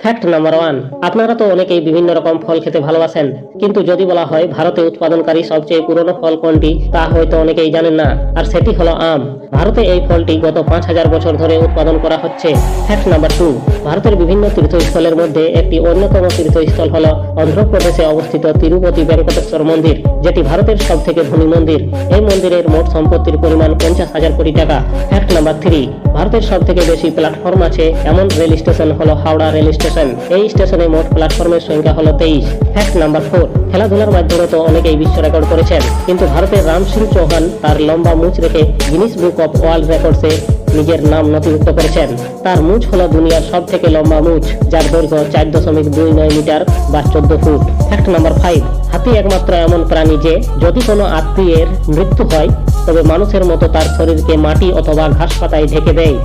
Fact number 1, আপনারা তো অনেকেই বিভিন্ন রকম ফল খেতে ভালোবাসেন, কিন্তু যদি বলা হয় ভারতে উৎপাদনকারী সবচেয়ে পুরনো ফল কোনটি, তা হয়তো অনেকেই জানেন না, আর সেটি হলো আম। ভারতে এই ফলটি গত 5000 বছর ধরে উৎপাদন করা হচ্ছে। ফ্যাক্ট নাম্বার 2, ভারতের বিভিন্ন তীর্থস্থলের মধ্যে একটি অন্যতম তীর্থস্থল হল অন্ধ্রপ্রদেশে অবস্থিত তিরুপতি ভেঙ্কটেশ্বর মন্দির, যেটি ভারতের সব থেকে ধনী মন্দির। এই মন্দিরের মোট সম্পত্তির পরিমাণ 50,000 কোটি টাকা। ফ্যাক্ট নাম্বার 3, ভারতের সব থেকে বেশি প্ল্যাটফর্ম আছে এমন রেল স্টেশন হলো হাওড়া রেল স্টেশন। এই স্টেশনে মোট প্ল্যাটফর্মের সংখ্যা হলো 23। ফ্যাক্ট নাম্বার 4, খেলাধুলার মাধ্যমে তো অনেকেই বিশ্ব রেকর্ড করেছেন, কিন্তু ভারতের রাম সিং চৌহান তার লম্বা মুচ রেখে গিনিস বুক অফ ওয়ার্ল্ড রেকর্ডসে নিজের নাম নথিভুক্ত করেছেন। তার মুচ হলো দুনিয়ার সব থেকে লম্বা মুচ, যার দৈর্ঘ্য 4.29 মিটার বা 14 ফুট। ফ্যাক্ট নাম্বার 5, হাতি একমাত্র এমন প্রাণী যে যদি কোনো আত্মীয়ের মৃত্যু হয় তবে মানুষের মতো তার শরীরকে মাটি অথবা ঘাস পাতায় ঢেকে দেয়।